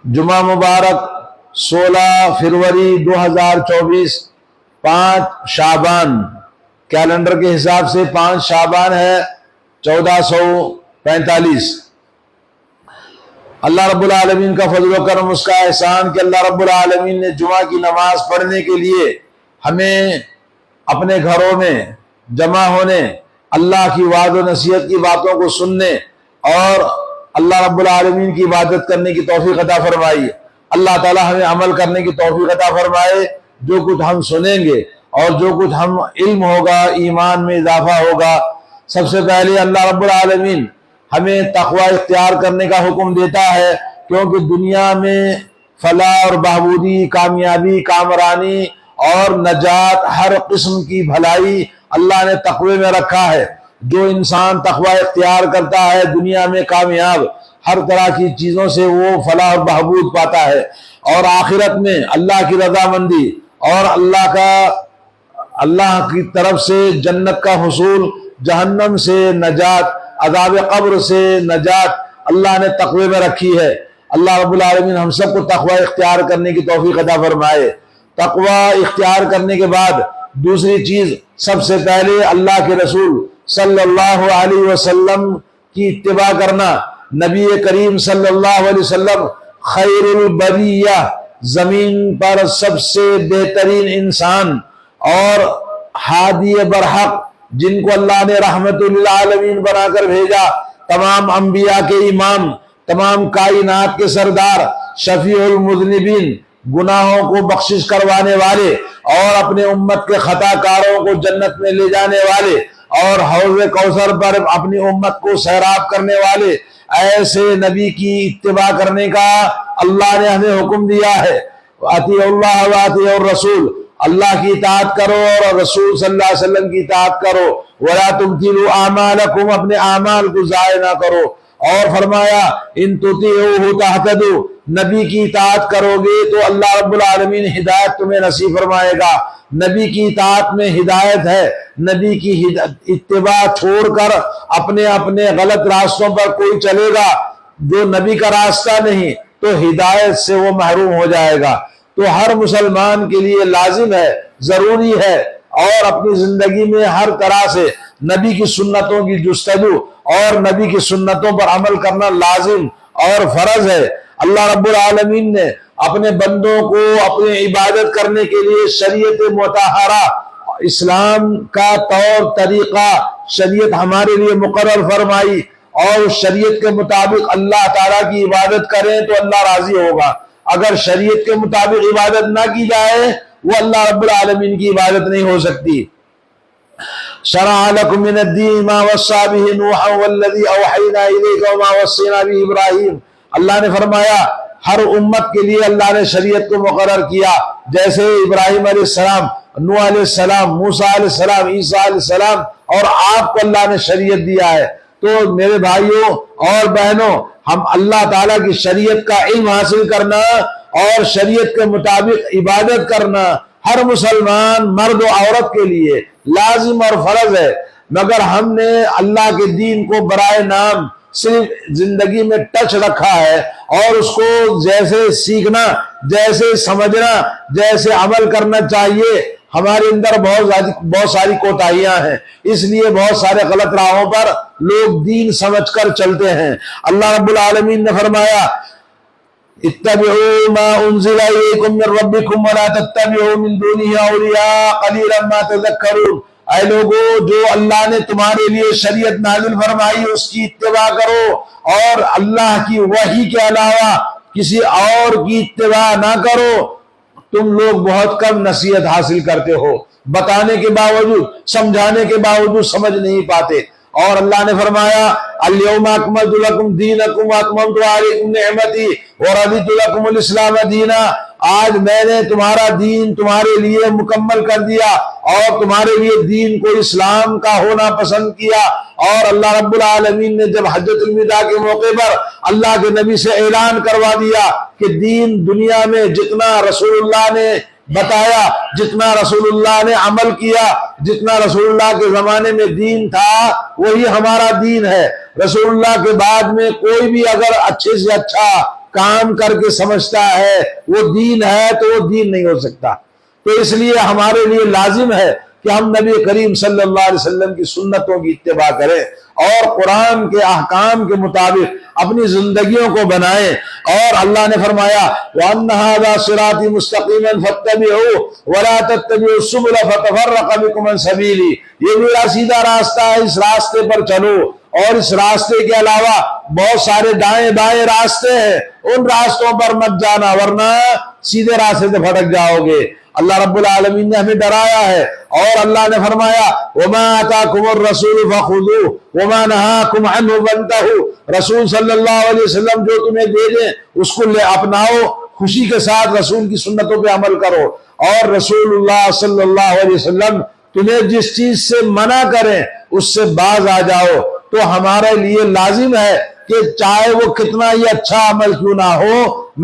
جمعہ مبارک 16 فروری 2024، 5 شعبان، کیلنڈر کے حساب سے 5 شعبان ہے 1445۔ اللہ رب العالمین کا فضل و کرم، اس کا احسان کہ اللہ رب العالمین نے جمعہ کی نماز پڑھنے کے لیے ہمیں اپنے گھروں میں جمع ہونے، اللہ کی وعظ و نصیحت کی باتوں کو سننے اور اللہ رب العالمین کی عبادت کرنے کی توفیق عطا فرمائی۔ اللہ تعالی ہمیں عمل کرنے کی توفیق عطا فرمائے۔ جو کچھ ہم سنیں گے اور جو کچھ ہم علم ہوگا، ایمان میں اضافہ ہوگا۔ سب سے پہلے اللہ رب العالمین ہمیں تقوی اختیار کرنے کا حکم دیتا ہے، کیونکہ دنیا میں فلاح اور بہبودی، کامیابی، کامرانی اور نجات، ہر قسم کی بھلائی اللہ نے تقوی میں رکھا ہے۔ جو انسان تقوی اختیار کرتا ہے دنیا میں کامیاب، ہر طرح کی چیزوں سے وہ فلاح اور بہبود پاتا ہے، اور آخرت میں اللہ کی رضامندی اور اللہ کی طرف سے جنت کا حصول، جہنم سے نجات، عذاب قبر سے نجات اللہ نے تقوی میں رکھی ہے۔ اللہ رب العالمین ہم سب کو تقوی اختیار کرنے کی توفیق عطا فرمائے۔ تقوی اختیار کرنے کے بعد دوسری چیز، سب سے پہلے اللہ کے رسول صلی اللہ علیہ وسلم کی اتباع کرنا۔ نبی کریم صلی اللہ علیہ وسلم خیر البریہ، زمین پر سب سے بہترین انسان اور ہادی برحق، جن کو اللہ نے رحمت للعالمین بنا کر بھیجا، تمام انبیاء کے امام، تمام کائنات کے سردار، شفیع المذنبین، گناہوں کو بخشش کروانے والے اور اپنے امت کے خطا کاروں کو جنت میں لے جانے والے اور حوض کوثر پر اپنی امت کو سیراب کرنے والے، ایسے نبی کی اتباع کرنے کا اللہ نے ہمیں حکم دیا ہے۔ اطیعوا اللہ واطیعوا الرسول، اللہ کی اطاعت کرو اور رسول صلی اللہ علیہ وسلم کی اطاعت کرو۔ وَلَا تُبْطِلُوا أَعْمَالَكُمْ، اپنے اعمال کو ضائع نہ کرو۔ اور فرمایا ان تطیعوہ تہتدوا، نبی کی اطاعت کرو گے تو اللہ رب العالمین ہدایت تمہیں نصیب فرمائے گا۔ نبی کی اطاعت میں ہدایت ہے۔ نبی کی اتباع چھوڑ کر اپنے غلط راستوں پر کوئی چلے گا جو نبی کا راستہ نہیں تو ہدایت سے وہ محروم ہو جائے گا۔ تو ہر مسلمان کے لیے لازم ہے، ضروری ہے، اور اپنی زندگی میں ہر طرح سے نبی کی سنتوں کی جستجو اور نبی کی سنتوں پر عمل کرنا لازم اور فرض ہے۔ اللہ رب العالمین نے اپنے بندوں کو اپنی عبادت کرنے کے لیے شریعت مطہرہ، اسلام کا طور طریقہ، شریعت ہمارے لیے مقرر فرمائی، اور اس شریعت کے مطابق اللہ تعالیٰ کی عبادت کریں تو اللہ راضی ہوگا۔ اگر شریعت کے مطابق عبادت نہ کی جائے وہ اللہ رب العالمین کی عبادت نہیں ہو سکتی۔ شرع لکم من الدین ما وصی بہ نوحا والذی اوحینا الیک وما وصینا بہ ابراہیم، اللہ نے فرمایا ہر امت کے لیے اللہ نے شریعت کو مقرر کیا، جیسے ابراہیم علیہ السلام، نوح علیہ السلام، موسیٰ علیہ السلام، عیسیٰ علیہ السلام، اور آپ کو اللہ نے شریعت دیا ہے۔ تو میرے بھائیوں اور بہنوں، ہم اللہ تعالیٰ کی شریعت کا علم حاصل کرنا اور شریعت کے مطابق عبادت کرنا ہر مسلمان مرد و عورت کے لیے لازم اور فرض ہے۔ مگر ہم نے اللہ کے دین کو برائے نام صرف زندگی میں ٹچ رکھا ہے، اور اس کو جیسے سیکھنا، جیسے سمجھنا، جیسے عمل کرنا چاہیے، ہمارے اندر بہت ساری کوتاہیاں ہیں، اس لیے بہت سارے غلط راہوں پر لوگ دین سمجھ کر چلتے ہیں۔ اللہ رب العالمین نے فرمایا اتبعوا ما انزل الیکم من ربکم ولا تتبعوا من دونہ اولیاء قلیلا ما تذکرون، اے لوگو جو اللہ نے تمہارے لیے شریعت نازل فرمائی اس کی اتباع کرو، اور اللہ کی وحی کے علاوہ کسی اور کی اتباع نہ کرو۔ تم لوگ بہت کم نصیحت حاصل کرتے ہو، بتانے کے باوجود، سمجھانے کے باوجود سمجھ نہیں پاتے۔ اور اللہ نے فرمایا الیوم اکملت لکم دینکم واتممت علیکم نعمتی ورضیت لکم الاسلام دینا، آج میں نے تمہارا دین تمہارے لیے مکمل کر دیا اور تمہارے لیے دین کو اسلام کا ہونا پسند کیا۔ اور اللہ رب العالمین نے جب حجۃ الوداع کے موقع پر اللہ کے نبی سے اعلان کروا دیا کہ دین دنیا میں جتنا رسول اللہ نے بتایا، جتنا رسول اللہ نے عمل کیا، جتنا رسول اللہ کے زمانے میں دین تھا وہی ہمارا دین ہے۔ رسول اللہ کے بعد میں کوئی بھی اگر اچھے سے اچھا کام کر کے سمجھتا ہے وہ دین ہے تو وہ دین نہیں ہو سکتا۔ تو اس لیے ہمارے لیے لازم ہے کہ ہم نبی کریم صلی اللہ علیہ وسلم کی سنتوں کی اتباع کریں اور قرآن کے احکام کے مطابق اپنی زندگیوں کو بنائیں۔ اور اللہ نے فرمایا وَأَنَّ هَذَا صِرَاطِي مُسْتَقِيمًا فَاتَّبِعُوهُ وَلَا تَتَّبِعُوا السُّبُلَ فَتَفَرَّقَ بِكُمْ عَنْ سَبِيلِهِ، یہ میرا سیدھا راستہ ہے، اس راستے پر چلو، اور اس راستے کے علاوہ بہت سارے دائیں بائیں راستے ہیں، ان راستوں پر مت جانا ورنہ سیدھے راستے سے بھٹک جاؤ گے۔ اللہ رب العالمین نے ہمیں ڈرایا ہے، اور اللہ نے فرمایا وَمَا آتَاكُمُ الرَّسُولُ فَخُذُوهُ وَمَا نَهَاكُمْ عَنْهُ فَانْتَهُوا، رسول صلی اللہ علیہ وسلم جو تمہیں دے دیں اس کو لے اپناؤ، خوشی کے ساتھ رسول کی سنتوں پہ عمل کرو، اور رسول اللہ صلی اللہ علیہ وسلم تمہیں جس چیز سے منع کریں اس سے باز آ جاؤ۔ تو ہمارے لیے لازم ہے کہ چاہے وہ کتنا ہی اچھا عمل کیوں نہ ہو،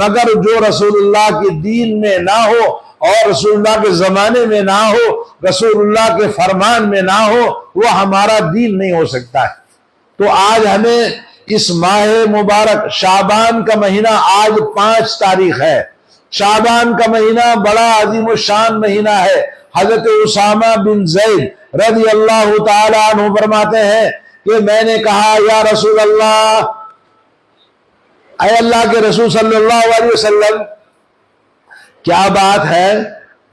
مگر جو رسول اللہ کے دین میں نہ ہو اور رسول اللہ کے زمانے میں نہ ہو، رسول اللہ کے فرمان میں نہ ہو، وہ ہمارا دین نہیں ہو سکتا ہے۔ تو آج ہمیں اس ماہ مبارک شعبان کا مہینہ، آج 5 تاریخ ہے، شعبان کا مہینہ بڑا عظیم الشان مہینہ ہے۔ حضرت اسامہ بن زید رضی اللہ تعالی عنہ فرماتے ہیں کہ میں نے کہا یا رسول اللہ، اے اللہ کے رسول صلی اللہ علیہ وسلم، کیا بات ہے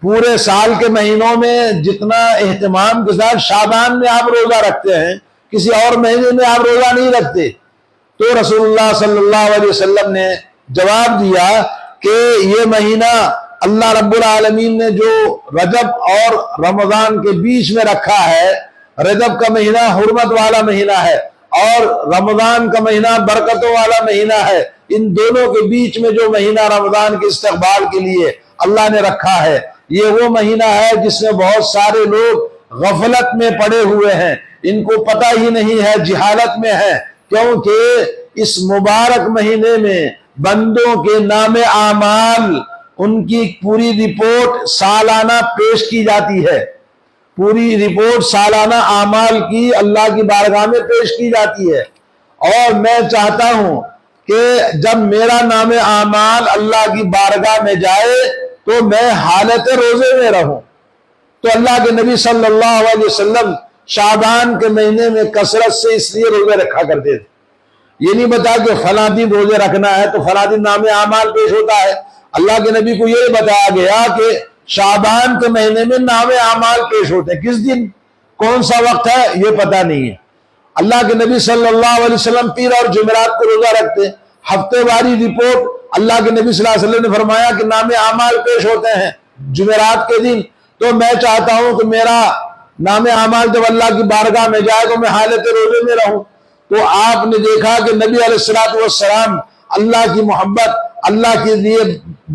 پورے سال کے مہینوں میں جتنا اہتمام کے ساتھ شعبان میں آپ روزہ رکھتے ہیں، کسی اور مہینے میں آپ روزہ نہیں رکھتے؟ تو رسول اللہ صلی اللہ علیہ وسلم نے جواب دیا کہ یہ مہینہ اللہ رب العالمین نے جو رجب اور رمضان کے بیچ میں رکھا ہے، رجب کا مہینہ حرمت والا مہینہ ہے اور رمضان کا مہینہ برکتوں والا مہینہ ہے، ان دونوں کے بیچ میں جو مہینہ رمضان کے استقبال کے لیے اللہ نے رکھا ہے، یہ وہ مہینہ ہے جس میں بہت سارے لوگ غفلت میں پڑے ہوئے ہیں، ان کو پتہ ہی نہیں ہے، جہالت میں ہے، کیونکہ اس مبارک مہینے میں بندوں کے نام اعمال، ان کی پوری رپورٹ سالانہ پیش کی جاتی ہے، پوری رپورٹ سالانہ اعمال کی اللہ کی بارگاہ میں پیش کی جاتی ہے۔ اور میں چاہتا ہوں کہ جب میرا نام اعمال اللہ کی بارگاہ میں جائے تو میں حالت روزے میں رہوں۔ تو اللہ کے نبی صلی اللہ علیہ وسلم شعبان کے مہینے میں کثرت سے اس لیے روزے رکھا کرتے تھے، یہ نہیں بتا کہ فلاں دن روزے رکھنا ہے تو فلاں دن نام اعمال پیش ہوتا ہے۔ اللہ کے نبی کو یہ بتایا گیا کہ شعبان کے مہینے میں نام اعمال پیش ہوتے ہیں، کس دن کون سا وقت ہے یہ پتہ نہیں ہے۔ اللہ کے نبی صلی اللہ علیہ وسلم پیر اور جمعرات کو روزہ رکھتے، ہفتے واری رپورٹ اللہ کے نبی صلی اللہ علیہ وسلم نے فرمایا کہ نام اعمال پیش ہوتے ہیں جمعرات کے دن۔ تو میں چاہتا ہوں کہ میرا نام اعمال جب اللہ کی بارگاہ میں جائے تو میں حالت روزے میں رہوں۔ تو آپ نے دیکھا کہ نبی علیہ السلام اللہ کی محبت، اللہ کے لیے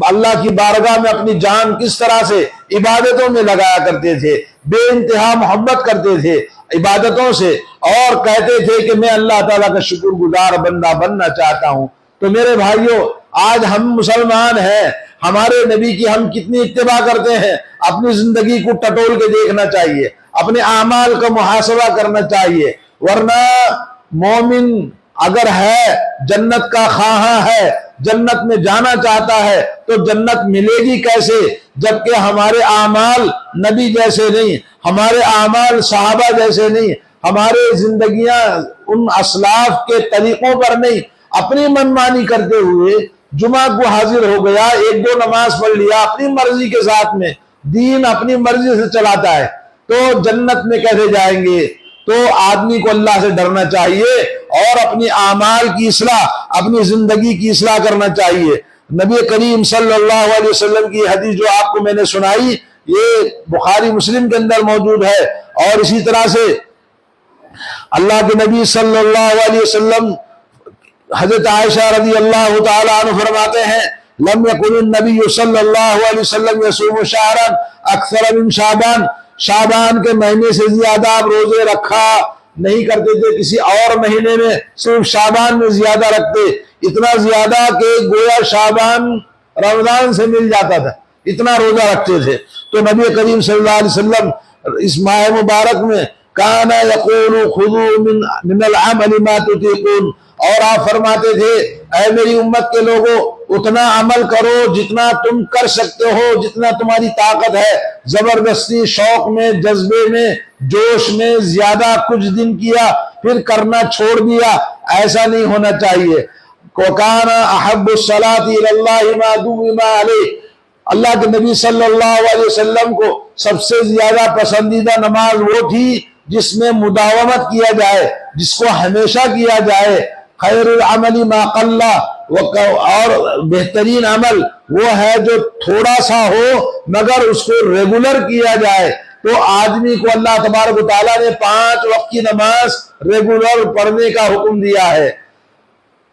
اللہ کی بارگاہ میں اپنی جان کس طرح سے عبادتوں میں لگایا کرتے تھے، بے انتہا محبت کرتے تھے عبادتوں سے، اور کہتے تھے کہ میں اللہ تعالیٰ کا شکر گزار بندہ بننا چاہتا ہوں۔ تو میرے بھائیوں، آج ہم مسلمان ہیں، ہمارے نبی کی ہم کتنی اتباع کرتے ہیں؟ اپنی زندگی کو ٹٹول کے دیکھنا چاہیے، اپنے اعمال کا محاسبہ کرنا چاہیے، ورنہ مومن اگر ہے جنت کا خواہاں ہے، جنت میں جانا چاہتا ہے تو جنت ملے گی کیسے جبکہ ہمارے اعمال نبی جیسے نہیں، ہمارے اعمال صحابہ جیسے نہیں، ہمارے زندگیاں ان اسلاف کے طریقوں پر نہیں، اپنی منمانی کرتے ہوئے جمعہ کو حاضر ہو گیا، 1-2 نماز پڑھ لیا اپنی مرضی کے ساتھ میں، دین اپنی مرضی سے چلاتا ہے، تو جنت میں کیسے جائیں گے؟ تو آدمی کو اللہ سے ڈرنا چاہیے اور اپنی اعمال کی اصلاح، اپنی زندگی کی اصلاح کرنا چاہیے۔ نبی کریم صلی اللہ علیہ وسلم کی حدیث جو آپ کو میں نے سنائی، یہ بخاری مسلم کے اندر موجود ہے، اور اسی طرح سے اللہ کے نبی صلی اللہ علیہ وسلم حضرت عائشہ رضی اللہ تعالی عنہ فرماتے ہیں لم یکن النبی صلی اللہ علیہ وسلم یصوم شہرا اکثر من شعبان، شعبان کے مہینے سے زیادہ آپ روزے رکھا نہیں کرتے تھے کسی اور مہینے میں، صرف شعبان میں زیادہ رکھتے، اتنا زیادہ کہ گویا شعبان رمضان سے مل جاتا تھا، اتنا روزہ رکھتے تھے۔ تو نبی کریم صلی اللہ علیہ وسلم اس ماہ مبارک میں کان یقول خذوا من العمل ما تطیقون، اور آپ فرماتے تھے اے میری امت کے لوگوں اتنا عمل کرو جتنا تم کر سکتے ہو، جتنا تمہاری طاقت ہے۔ زبردستی شوق میں، جذبے میں، جوش میں زیادہ کچھ دن کیا پھر کرنا چھوڑ دیا، ایسا نہیں ہونا چاہیے۔ وَكَانَ أَحَبُّ الصَّلَاةِ إِلَى اللَّهِ مَا دُوِّمَ عَلَيْهِ، اللہ کے نبی صلی اللہ علیہ وسلم کو سب سے زیادہ پسندیدہ نماز وہ تھی جس میں مداومت کیا جائے، جس کو ہمیشہ کیا جائے۔ خیر العمل ما قل، اور بہترین عمل وہ ہے جو تھوڑا سا ہو مگر اس کو ریگولر کیا جائے۔ تو آدمی کو اللہ تبارک و تعالیٰ نے 5 وقت کی نماز ریگولر پڑھنے کا حکم دیا ہے۔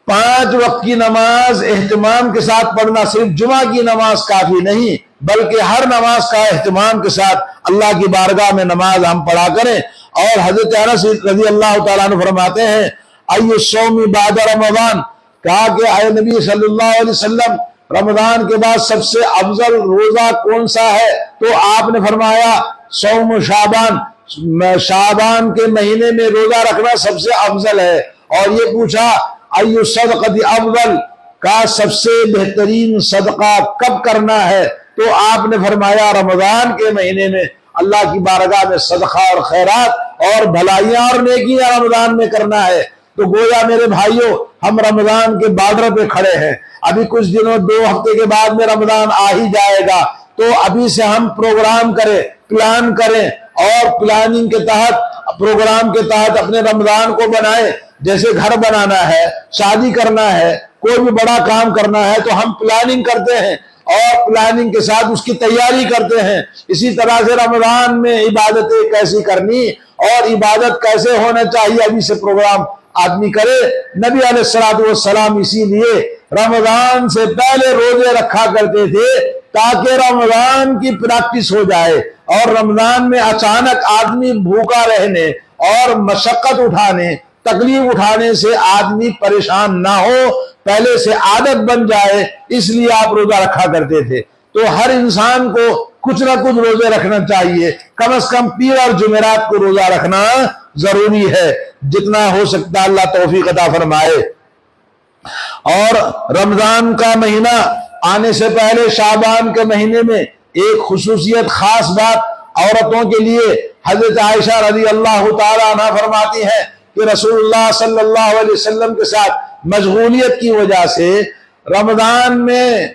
5 وقت کی نماز اہتمام کے ساتھ پڑھنا، صرف جمعہ کی نماز کافی نہیں بلکہ ہر نماز کا اہتمام کے ساتھ اللہ کی بارگاہ میں نماز ہم پڑھا کریں۔ اور حضرت انس رضی اللہ تعالیٰ عنہ فرماتے ہیں ای الصوم بعد رمضان، کہا کہ اے نبی صلی اللہ علیہ وسلم رمضان کے بعد سب سے افضل روزہ کون سا ہے؟ تو آپ نے فرمایا صوم شعبان، شعبان کے مہینے میں روزہ رکھنا سب سے افضل ہے۔ اور یہ پوچھا ای الصدقۃ افضل، کا سب سے بہترین صدقہ کب کرنا ہے؟ تو آپ نے فرمایا رمضان کے مہینے میں اللہ کی بارگاہ میں صدقہ اور خیرات اور بھلائیاں اور نیکیاں رمضان میں کرنا ہے۔ تو گویا میرے بھائیوں ہم رمضان کے بارڈر پہ کھڑے ہیں، ابھی کچھ دنوں 2 ہفتے کے بعد میں رمضان آ ہی جائے گا، تو ابھی سے ہم پروگرام کریں، پلان کریں اور پلاننگ کے تحت، پروگرام کے تحت اپنے رمضان کو بنائیں۔ جیسے گھر بنانا ہے، شادی کرنا ہے، کوئی بھی بڑا کام کرنا ہے تو ہم پلاننگ کرتے ہیں اور پلاننگ کے ساتھ اس کی تیاری کرتے ہیں۔ اسی طرح سے رمضان میں عبادتیں کیسی کرنی اور عبادت کیسے ہونا چاہیے ابھی سے پروگرام آدمی کرے۔ نبی علیہ السلام اسی لیے رمضان سے پہلے روزے رکھا کرتے تھے تاکہ رمضان کی پریکٹس ہو جائے، اور رمضان میں اچانک آدمی بھوکا رہنے اور مشقت اٹھانے، تکلیف اٹھانے سے آدمی پریشان نہ ہو، پہلے سے عادت بن جائے، اس لیے آپ روزہ رکھا کرتے تھے۔ تو ہر انسان کو کچھ نہ کچھ روزے رکھنا چاہیے، کم از کم پیر اور جمعرات کو روزہ رکھنا ضروری ہے، جتنا ہو سکتا اللہ توفیق عطا فرمائے۔ اور رمضان کا مہینہ آنے سے پہلے شعبان کے مہینے میں ایک خصوصیت، خاص بات عورتوں کے لیے، حضرت عائشہ رضی اللہ تعالیٰ عنہ فرماتی ہے کہ رسول اللہ صلی اللہ علیہ وسلم کے ساتھ مشغولیت کی وجہ سے رمضان میں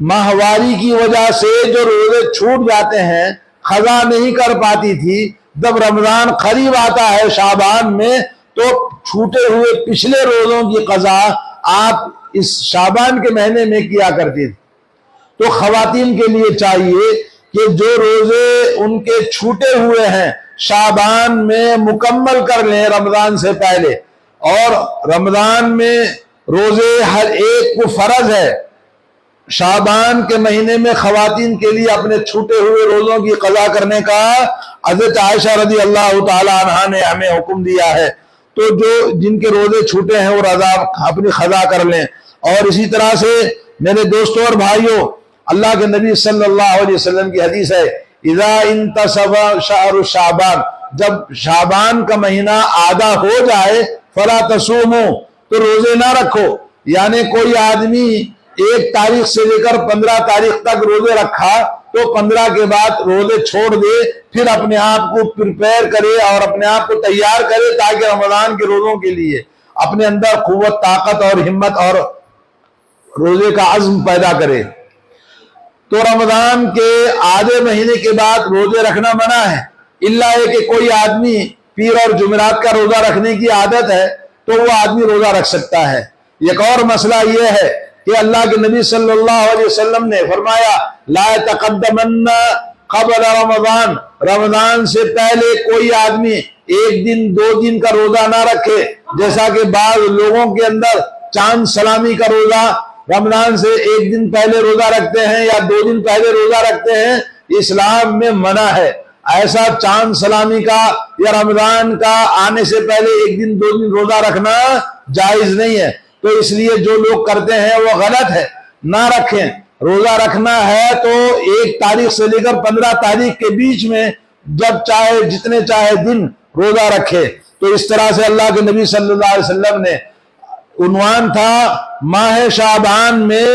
ماہواری کی وجہ سے جو روزے چھوٹ جاتے ہیں، قضا نہیں کر پاتی تھی۔ جب رمضان قریب آتا ہے شعبان میں تو چھوٹے ہوئے پچھلے روزوں کی قضا آپ اس شعبان کے مہینے میں کیا کرتی تھی۔ تو خواتین کے لیے چاہیے کہ جو روزے ان کے چھوٹے ہوئے ہیں شعبان میں مکمل کر لیں رمضان سے پہلے، اور رمضان میں روزے ہر ایک کو فرض ہے۔ شعبان کے مہینے میں خواتین کے لیے اپنے چھوٹے ہوئے روزوں کی قضا کرنے کا حضرت عائشہ رضی اللہ تعالی عنہا نے ہمیں حکم دیا ہے۔ تو جن کے روزے چھوٹے ہیں وہ رضا اپنی قضا کر لیں۔ اور اسی طرح سے میرے دوستوں اور بھائیوں، اللہ کے نبی صلی اللہ علیہ وسلم کی حدیث ہے اذا انتصف شہر شعبان، جب شعبان کا مہینہ آدھا ہو جائے فلا تصوموا، تو روزے نہ رکھو۔ یعنی کوئی آدمی 1 تاریخ سے لے کر 15 تاریخ تک روزے رکھا تو 15 کے بعد روزے چھوڑ دے، پھر اپنے آپ کو پریپیئر کرے اور اپنے آپ کو تیار کرے تاکہ رمضان کے روزوں کے لیے اپنے اندر قوت، طاقت اور ہمت اور روزے کا عزم پیدا کرے۔ تو رمضان کے آدھے مہینے کے بعد روزے رکھنا منع ہے، الا ہے کہ کوئی آدمی پیر اور جمعرات کا روزہ رکھنے کی عادت ہے تو وہ آدمی روزہ رکھ سکتا ہے۔ ایک اور مسئلہ یہ ہے کہ اللہ کے نبی صلی اللہ علیہ وسلم نے فرمایا لا تقدمن قبل رمضان، رمضان سے پہلے کوئی آدمی 1 دن 2 دن کا روزہ نہ رکھے، جیسا کہ بعض لوگوں کے اندر چاند سلامی کا روزہ رمضان سے 1 دن پہلے روزہ رکھتے ہیں یا 2 دن پہلے روزہ رکھتے ہیں، اسلام میں منع ہے۔ ایسا چاند سلامی کا یا رمضان کا آنے سے پہلے 1 دن 2 دن روزہ رکھنا جائز نہیں ہے۔ تو اس لیے جو لوگ کرتے ہیں وہ غلط ہے، نہ رکھیں۔ روزہ رکھنا ہے تو 1 تاریخ سے لے کر 15 تاریخ کے بیچ میں جب چاہے جتنے چاہے دن روزہ رکھے۔ تو اس طرح سے اللہ کے نبی صلی اللہ علیہ وسلم نے عنوان تھا ماہ شعبان میں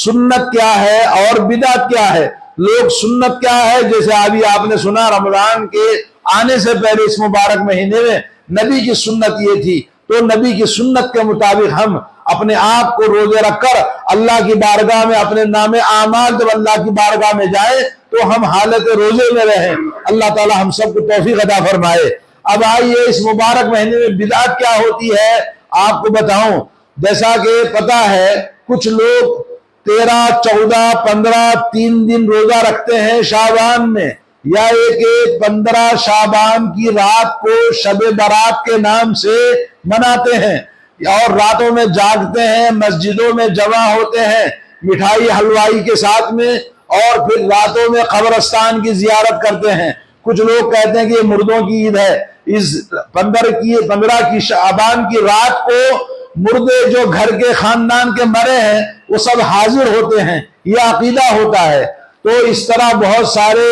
سنت کیا ہے اور بدعت کیا ہے۔ لوگ سنت کیا ہے، جیسے ابھی آپ نے سنا رمضان کے آنے سے پہلے اس مبارک مہینے میں نبی کی سنت یہ تھی، تو نبی کی سنت کے مطابق ہم اپنے آپ کو روزے رکھ کر اللہ کی بارگاہ میں اپنے نام اعمال جب اللہ کی بارگاہ میں جائیں تو ہم حالت روزے میں رہیں۔ اللہ تعالی ہم سب کو توفیق عطا فرمائے۔ اب آئیے اس مبارک مہینے میں بدعت کیا ہوتی ہے آپ کو بتاؤں۔ جیسا کہ پتا ہے کچھ لوگ 13، 14، 15 3 دن روزہ رکھتے ہیں شعبان میں، یا ایک 15 شعبان کی رات کو شب برات کے نام سے مناتے ہیں، اور راتوں میں جاگتے ہیں، مسجدوں میں جمع ہوتے ہیں مٹھائی حلوائی کے ساتھ میں، اور پھر راتوں میں قبرستان کی زیارت کرتے ہیں۔ کچھ لوگ کہتے ہیں کہ یہ مردوں کی عید ہے، اس 15 کی شعبان کی رات کو مردے جو گھر کے خاندان کے مرے ہیں وہ سب حاضر ہوتے ہیں، یہ عقیدہ ہوتا ہے۔ تو اس طرح بہت سارے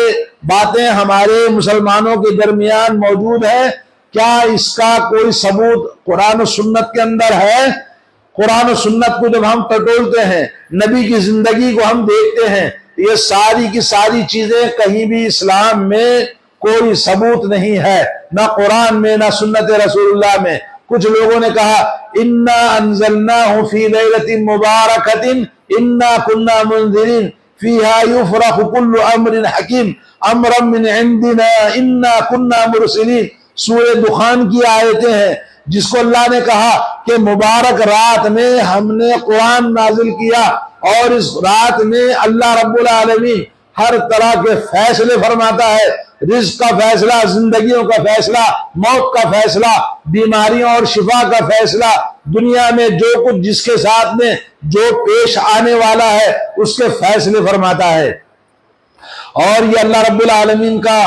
باتیں ہمارے مسلمانوں کے درمیان موجود ہے۔ کیا اس کا کوئی ثبوت قرآن و سنت کے اندر ہے؟ قرآن و سنت کو جب ہم ٹٹولتے ہیں، نبی کی زندگی کو ہم دیکھتے ہیں، یہ ساری کی ساری چیزیں کہیں بھی اسلام میں کوئی ثبوت نہیں ہے، نہ قرآن میں نہ سنت رسول اللہ میں۔ کچھ لوگوں نے کہا اِنَّا أَنزَلْنَاهُ فِي لَيْلَةٍ مُبَارَكَةٍ إِنَّا كُنَّا مُنذِرِينَ فِيهَا يُفْرَقُ كُلُّ أَمْرٍ حَكِيمٍ أَمْرًا مِّنْ عِنْدِنَا إِنَّا كُنَّا مُرْسِلِينَ۔ سورہ دخان کی آیتیں ہیں جس کو اللہ نے کہا کہ مبارک رات میں ہم نے قرآن نازل کیا، اور اس رات میں اللہ رب العالمین ہر طرح کے فیصلے فرماتا ہے، رزق کا فیصلہ، زندگیوں کا فیصلہ، موت کا فیصلہ، بیماریوں اور شفا کا فیصلہ، دنیا میں جو کچھ جس کے ساتھ میں جو پیش آنے والا ہے اس کے فیصلے فرماتا ہے۔ اور یہ اللہ رب العالمین کا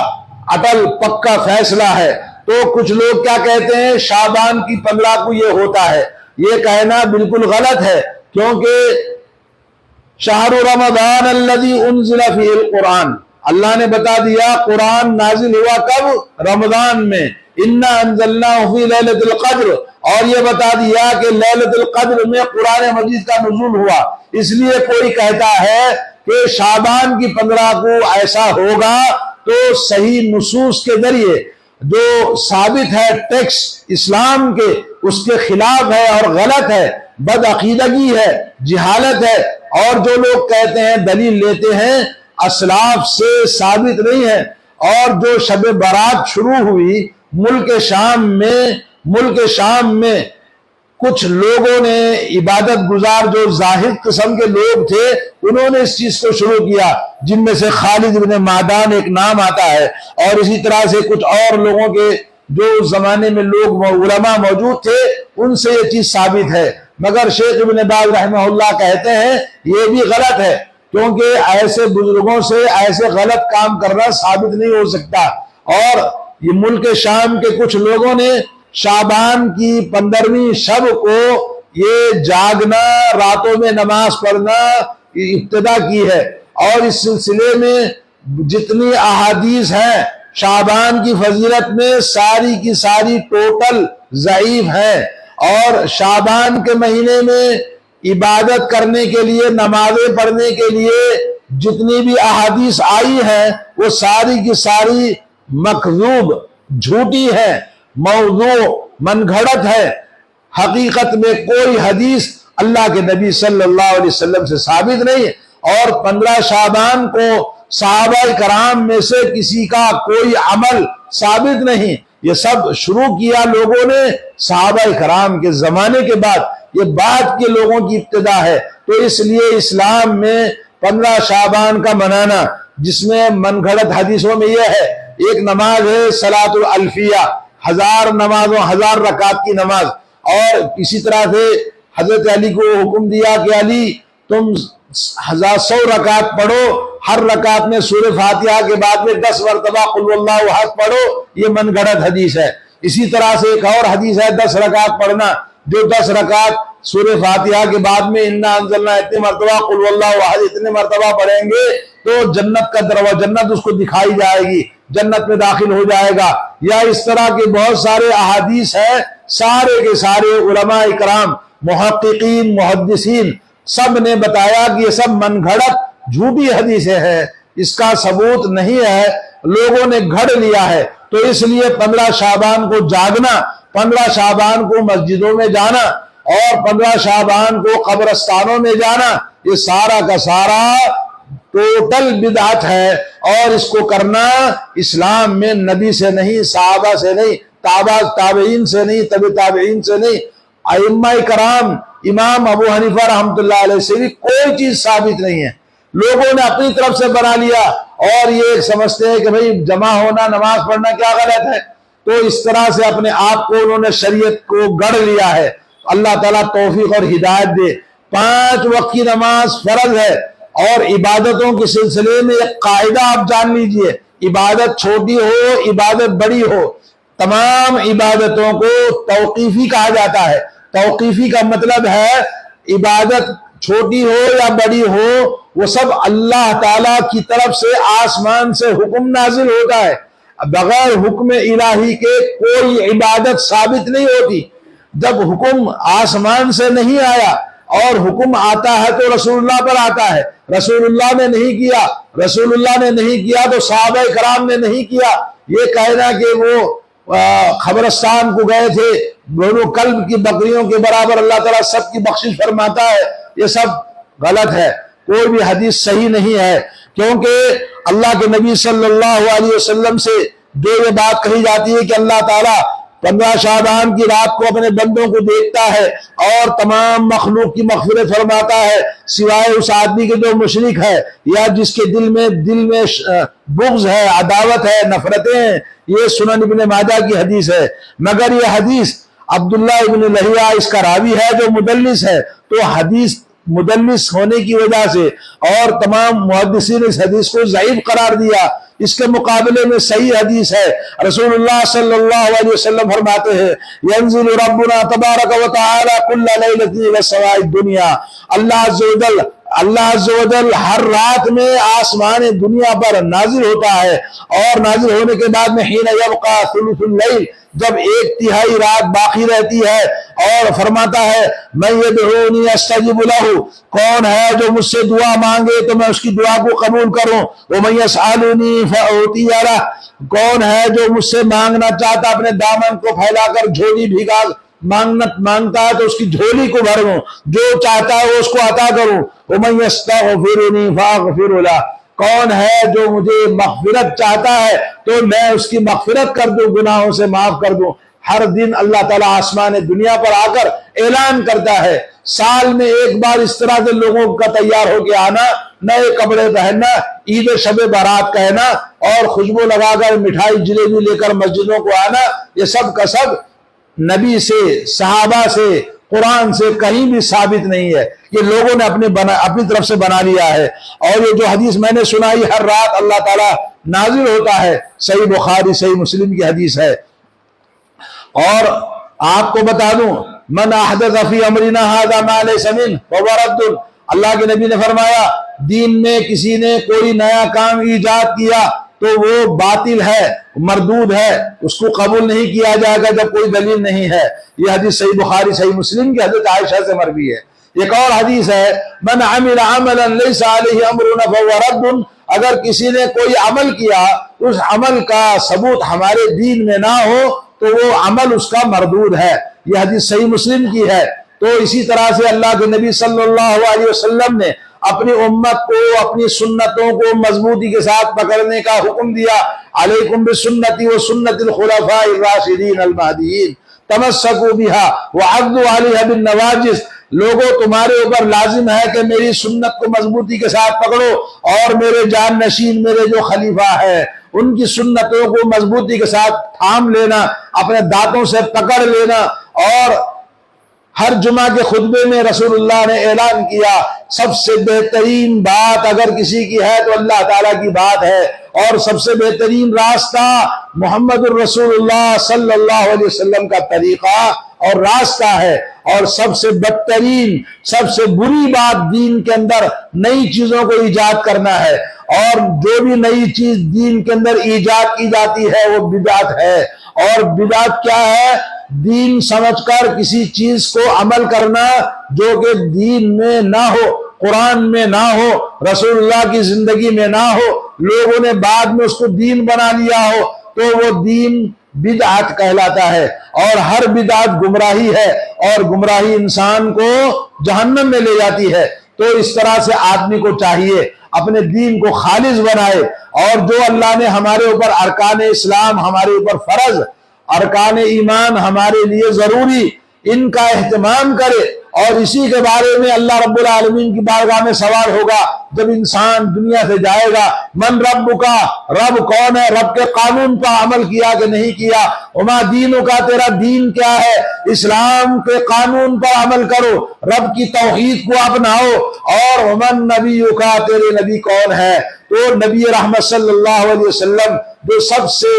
اٹل پکا فیصلہ ہے۔ تو کچھ لوگ کیا کہتے ہیں شعبان کی 15 کو یہ ہوتا ہے، یہ کہنا بالکل غلط ہے، کیونکہ شہر رمضان الذی انزل فیہ القرآن، اللہ نے بتا دیا قرآن نازل ہوا کب؟ رمضان میں۔ انا انزلناہ فی لیلۃ القدر، اور یہ بتا دیا کہ لیلۃ القدر میں قرآن مجید کا نزول ہوا۔ اس لیے کوئی کہتا ہے کہ شعبان کی 15 کو ایسا ہوگا تو صحیح نصوص کے ذریعے جو ثابت ہے ٹیکسٹ اسلام کے، اس کے خلاف ہے اور غلط ہے، بدعقیدگی ہے، جہالت ہے۔ اور جو لوگ کہتے ہیں دلیل لیتے ہیں اسلاف سے ثابت نہیں ہے۔ اور جو شب برات شروع ہوئی ملک شام میں کچھ لوگوں نے عبادت گزار جو زاہد قسم کے لوگ تھے انہوں نے اس چیز کو شروع کیا، جن میں سے خالد بن معدان ایک نام آتا ہے، اور اسی طرح سے کچھ اور لوگوں کے جو اس زمانے میں لوگ علماء موجود تھے ان سے یہ چیز ثابت ہے۔ مگر شیخ ابن باز رحمہ اللہ کہتے ہیں یہ بھی غلط ہے، کیونکہ ایسے بزرگوں سے ایسے غلط کام کرنا ثابت نہیں ہو سکتا۔ اور یہ ملک شام کے کچھ لوگوں نے شعبان کی 15ویں شب کو یہ جاگنا، راتوں میں نماز پڑھنا ابتدا کی ہے، اور اس سلسلے میں جتنی احادیث ہیں شعبان کی فضیلت میں ساری کی ساری ٹوٹل ضعیف ہیں۔ اور شعبان کے مہینے میں عبادت کرنے کے لیے، نمازیں پڑھنے کے لیے جتنی بھی احادیث آئی ہیں وہ ساری کی ساری مکذوب، جھوٹی ہے، موضوع، من گھڑت ہے۔ حقیقت میں کوئی حدیث اللہ کے نبی صلی اللہ علیہ وسلم سے ثابت نہیں، اور 15 شعبان کو صحابہ کرام میں سے کسی کا کوئی عمل ثابت نہیں۔ یہ سب شروع کیا لوگوں نے صحابہ کرام کے زمانے کے بعد، یہ بعد کے لوگوں کی ابتدا ہے۔ تو اس لیے اسلام میں 15 شعبان کا منانا، جس میں من گھڑت حدیثوں میں یہ ہے، ایک نماز ہے صلاۃ الالفیہ، 1000 نمازوں، 1000 رکعت کی نماز، اور اسی طرح سے حضرت علی کو حکم دیا کہ علی تم 100 رکعت پڑھو، ہر رکعت میں سورہ فاتحہ کے بعد میں 10 مرتبہ قل اللہ احد پڑھو، یہ من گھڑت حدیث ہے۔ اسی طرح سے ایک اور حدیث ہے 10 رکعت پڑھنا، جو 10 رکعت سورہ فاتحہ کے بعد میں انا انزلنا اتنے مرتبہ قل اللہ احد اتنے مرتبہ پڑھیں گے تو جنت کا دروازہ، جنت اس کو دکھائی جائے گی، جنت میں داخل ہو جائے گا۔ یا اس طرح کے بہت سارے احادیث ہیں، سارے کے سارے علماء اکرام محققین محدثین سب نے بتایا کہ یہ سب من گھڑت جھوٹی حدیثیں ہیں، اس کا ثبوت نہیں ہے، لوگوں نے گھڑ لیا ہے۔ تو اس لیے 15 شعبان کو جاگنا، 15 شعبان کو مسجدوں میں جانا اور 15 شعبان کو قبرستانوں میں جانا، یہ سارا کا سارا ٹوٹل بدعت ہے، اور اس کو کرنا اسلام میں نبی سے نہیں، صحابہ سے نہیں، تابعین سے نہیں، تبع تابعین سے نہیں، ائمہ کرام امام ابو حنیفہ رحمۃ اللہ علیہ سے بھی کوئی چیز ثابت نہیں ہے۔ لوگوں نے اپنی طرف سے بنا لیا اور یہ سمجھتے ہیں کہ بھئی جمع ہونا نماز پڑھنا کیا غلط ہے، تو اس طرح سے اپنے آپ کو انہوں نے شریعت کو گڑھ لیا ہے۔ اللہ تعالیٰ توفیق اور ہدایت دے۔ 5 وقت کی نماز فرض ہے، اور عبادتوں کے سلسلے میں ایک قاعدہ آپ جان لیجئے، عبادت چھوٹی ہو عبادت بڑی ہو، تمام عبادتوں کو توقیفی کہا جاتا ہے۔ توقیفی کا مطلب ہے عبادت چھوٹی ہو یا بڑی ہو، وہ سب اللہ تعالیٰ کی طرف سے آسمان سے حکم نازل ہوتا ہے، بغیر حکم الہی کے کوئی عبادت ثابت نہیں ہوتی۔ جب حکم آسمان سے نہیں آیا اور حکم آتا ہے تو رسول اللہ پر آتا ہے، رسول اللہ نے نہیں کیا، رسول اللہ نے نہیں کیا تو صحابہ کرام نے نہیں کیا۔ یہ کہنا کہ وہ قبرستان کو گئے تھے، دونوں کلب کی بکریوں کے برابر اللہ تعالیٰ سب کی بخشش فرماتا ہے، یہ سب غلط ہے، کوئی بھی حدیث صحیح نہیں ہے، کیونکہ اللہ کے نبی صلی اللہ علیہ وسلم سے جو یہ بات کہی جاتی ہے کہ اللہ تعالیٰ 15 شعبان کی رات کو اپنے بندوں کو دیکھتا ہے اور تمام مخلوق کی مغفرت فرماتا ہے، سوائے اس آدمی کے جو مشرک ہے یا جس کے دل میں بغض ہے، عداوت ہے، نفرتیں ہیں۔ یہ سنن ابن ماجہ کی حدیث ہے، مگر یہ حدیث عبداللہ ابن لہیعہ اس کا راوی ہے جو مدلس ہے، تو حدیث مدلس ہونے کی وجہ سے اور تمام محدثین اس حدیث کو ضعیف قرار دیا۔ اس کے مقابلے میں صحیح حدیث ہے، رسول اللہ صلی اللہ علیہ وسلم فرماتے ہیں ینزل ربنا تبارک و تعالی کل لیلۃ الی سماء الدنیا، اللہ عز و جل ہر رات میں آسمان دنیا پر نازل ہوتا ہے، اور نازل ہونے کے بعد میں حین یبقى ثلث اللیل، جب 1/3 رات باقی رہتی ہے، اور فرماتا ہے من یدعونی استجب لہ، کون ہے جو مجھ سے دعا مانگے تو میں اس کی دعا کو قبول کروں، ومن یسألنی فأعطی لہ، کون ہے جو مجھ سے مانگنا چاہتا اپنے دامن کو پھیلا کر جھولی بھیگا مانگتا ہے تو اس کی جھولی کو بھر دوں، جو چاہتا ہے وہ اس کو عطا کروں، ومن یستغفرنی فاغفر لہ، کون ہے جو مجھے مغفرت چاہتا ہے تو میں اس کی مغفرت کر دوں، گناہوں سے معاف کر دوں۔ ہر دن اللہ تعالیٰ آسمان دنیا پر آ کر اعلان کرتا ہے، سال میں ایک بار اس طرح سے لوگوں کا تیار ہو کے آنا، نئے کپڑے پہننا، عید شب بارات کہنا اور خوشبو لگا کر مٹھائی جلیبی لے کر مسجدوں کو آنا، یہ سب کا سب نبی سے، صحابہ سے، قرآن سے کہیں بھی ثابت نہیں ہے، یہ لوگوں نے اپنی طرف سے بنا لیا ہے۔ اور یہ جو حدیث میں نے سنائی ہر رات اللہ تعالیٰ نازل ہوتا ہے، صحیح بخاری صحیح مسلم کی حدیث ہے۔ اور آپ کو بتا دوں من احدث فی امرنا ھذا ما لیس منہ فہو رد، اللہ کے نبی نے فرمایا دین میں کسی نے کوئی نیا کام ایجاد کیا تو وہ باطل ہے، مردود ہے، اس کو قبول نہیں کیا جائے گا جب کوئی دلیل نہیں ہے۔ یہ حدیث صحیح بخاری صحیح مسلم کی حضرت عائشہ سے مروی ہے۔ ایک اور حدیث ہے من عمل عملا لیس علیہ امرنا فہو رد، اگر کسی نے کوئی عمل کیا اس عمل کا ثبوت ہمارے دین میں نہ ہو تو وہ عمل اس کا مردود ہے۔ یہ حدیث صحیح مسلم کی ہے۔ تو اسی طرح سے اللہ کے نبی صلی اللہ علیہ وسلم نے اپنی امت کو اپنی سنتوں کو مضبوطی کے ساتھ پکڑنے کا حکم دیا، علیکم بسنتی و سنت الخلفاء الراشدین المہدیین تمسکوا بها وعضوا علیہا بالنواجذ، لوگوں تمہارے اوپر لازم ہے کہ میری سنت کو مضبوطی کے ساتھ پکڑو، اور میرے جان نشین میرے جو خلیفہ ہے ان کی سنتوں کو مضبوطی کے ساتھ تھام لینا، اپنے دانتوں سے پکڑ لینا۔ اور ہر جمعہ کے خطبے میں رسول اللہ نے اعلان کیا سب سے بہترین بات اگر کسی کی ہے تو اللہ تعالیٰ کی بات ہے، اور سب سے بہترین راستہ محمد الرسول اللہ صلی اللہ علیہ وسلم کا طریقہ اور راستہ ہے، اور سب سے بدترین سب سے بری بات دین کے اندر نئی چیزوں کو ایجاد کرنا ہے، اور جو بھی نئی چیز دین کے اندر ایجاد کی جاتی ہے وہ بدعت ہے۔ اور بدعت کیا ہے؟ دین سمجھ کر کسی چیز کو عمل کرنا جو کہ دین میں نہ ہو، قرآن میں نہ ہو، رسول اللہ کی زندگی میں نہ ہو، لوگوں نے بعد میں اس کو دین بنا لیا ہو، تو وہ دین بدعت کہلاتا ہے، اور ہر بدعت گمراہی ہے، اور گمراہی انسان کو جہنم میں لے جاتی ہے۔ تو اس طرح سے آدمی کو چاہیے اپنے دین کو خالص بنائے، اور جو اللہ نے ہمارے اوپر ارکان اسلام ہمارے اوپر فرض، ارکان ایمان ہمارے لیے ضروری، ان کا اہتمام کرے، اور اسی کے بارے میں اللہ رب العالمین کی بارگاہ میں سوال ہوگا جب انسان دنیا سے جائے گا، من رب کا، رب کون ہے، رب کے قانون پر عمل کیا کہ نہیں کیا، وما دینوں کا، تیرا دین کیا ہے، اسلام کے قانون پر عمل کرو، رب کی توحید کو اپناؤ، اور ومن نبیوں کا، تیرے نبی کون ہے۔ تو نبی رحمت صلی اللہ علیہ وسلم جو سب سے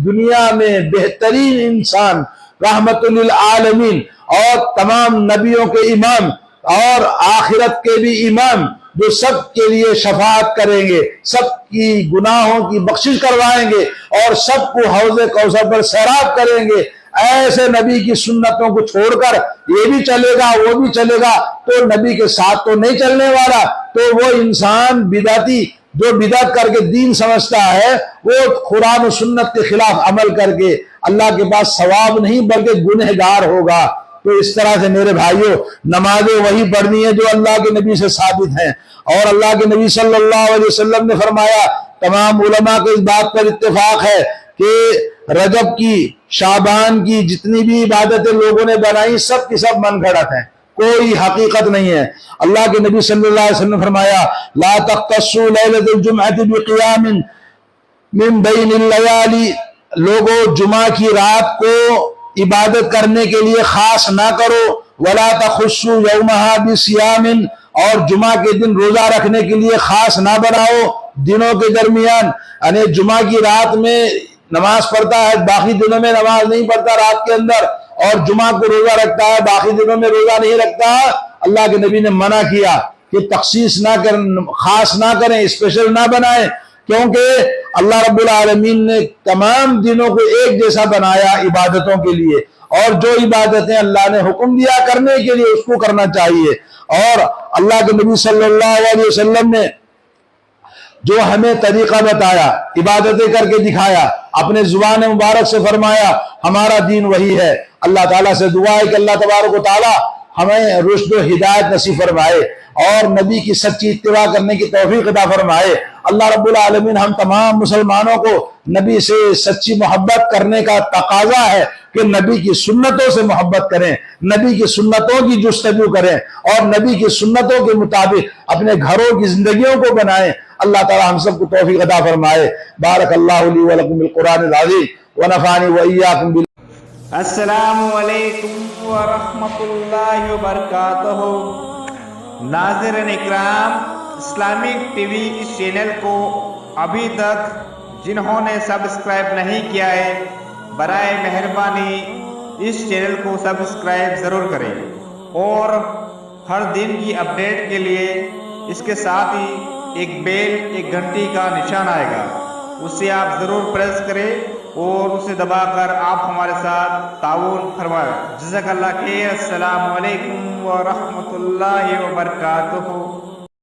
دنیا میں بہترین انسان، رحمت للعالمین، اور تمام نبیوں کے امام اور آخرت کے بھی امام، جو سب کے لیے شفاعت کریں گے، سب کی گناہوں کی بخشش کروائیں گے، اور سب کو حوض کوثر پر سیراب کریں گے، ایسے نبی کی سنتوں کو چھوڑ کر یہ بھی چلے گا وہ بھی چلے گا، تو نبی کے ساتھ تو نہیں چلنے والا۔ تو وہ انسان بدعتی جو بدعت کر کے دین سمجھتا ہے، وہ قرآن و سنت کے خلاف عمل کر کے اللہ کے پاس ثواب نہیں بلکہ گنہگار ہوگا۔ تو اس طرح سے میرے بھائیوں، نمازیں وہی پڑھنی ہے جو اللہ کے نبی سے ثابت ہیں، اور اللہ کے نبی صلی اللہ علیہ وسلم نے فرمایا، تمام علماء کے اس بات پر اتفاق ہے کہ رجب کی، شعبان کی جتنی بھی عبادتیں لوگوں نے بنائی، سب کی سب من گھڑت ہیں، کوئی حقیقت نہیں ہے۔ اللہ کے نبی صلی اللہ علیہ وسلم نے فرمایا، لا تختصوا لیلۃ الجمعۃ بقیام من بین اللیالی، لوگوں جمعہ کی رات کو عبادت کرنے کے لیے خاص نہ کرو، ولا تخصوا یومها بصیام، اور جمعہ کے دن روزہ رکھنے کے لیے خاص نہ بناؤ دنوں کے درمیان، یعنی جمعہ کی رات میں نماز پڑھتا ہے، باقی دنوں میں نماز نہیں پڑھتا رات کے اندر، اور جمعہ کو روزہ رکھتا ہے، باقی دنوں میں روزہ نہیں رکھتا۔ اللہ کے نبی نے منع کیا کہ تخصیص نہ کریں، خاص نہ کریں، اسپیشل نہ بنائیں، کیونکہ اللہ رب العالمین نے تمام دنوں کو ایک جیسا بنایا عبادتوں کے لیے، اور جو عبادتیں اللہ نے حکم دیا کرنے کے لیے اس کو کرنا چاہیے۔ اور اللہ کے نبی صلی اللہ علیہ وسلم نے جو ہمیں طریقہ بتایا، عبادتیں کر کے دکھایا، اپنے زبان مبارک سے فرمایا، ہمارا دین وہی ہے۔ اللہ تعالیٰ سے دعا ہے کہ اللہ تبارک و تعالیٰ ہمیں رشد و ہدایت نصیب فرمائے، اور نبی کی سچی اتباع کرنے کی توفیق عطا فرمائے۔ اللہ رب العالمین ہم تمام مسلمانوں کو نبی سے سچی محبت کرنے کا تقاضا ہے کہ نبی کی سنتوں سے محبت کریں، نبی کی سنتوں کی جستجو کریں، اور نبی کی سنتوں کے مطابق اپنے گھروں کی زندگیوں کو بنائیں۔ اللہ تعالی ہم سب کو توفیق عطا فرمائے۔ بارک اللہ لی ولکم بالقرآن العظیم ونفعنی وإیاکم بال السلام علیکم ورحمۃ اللہ وبرکاتہ۔ ناظرین اکرام، اسلامک ٹی وی اس چینل کو ابھی تک جنہوں نے سبسکرائب نہیں کیا ہے، برائے مہربانی اس چینل کو سبسکرائب ضرور کریں، اور ہر دن کی اپڈیٹ کے لیے اس کے ساتھ ہی ایک بیل، ایک گھنٹی کا نشان آئے گا، اسے آپ ضرور پریس کریں اور اسے دبا کر آپ ہمارے ساتھ تعاون فرمائیں۔ جزاک اللہ خیر۔ السلام علیکم ورحمۃ اللہ وبرکاتہ۔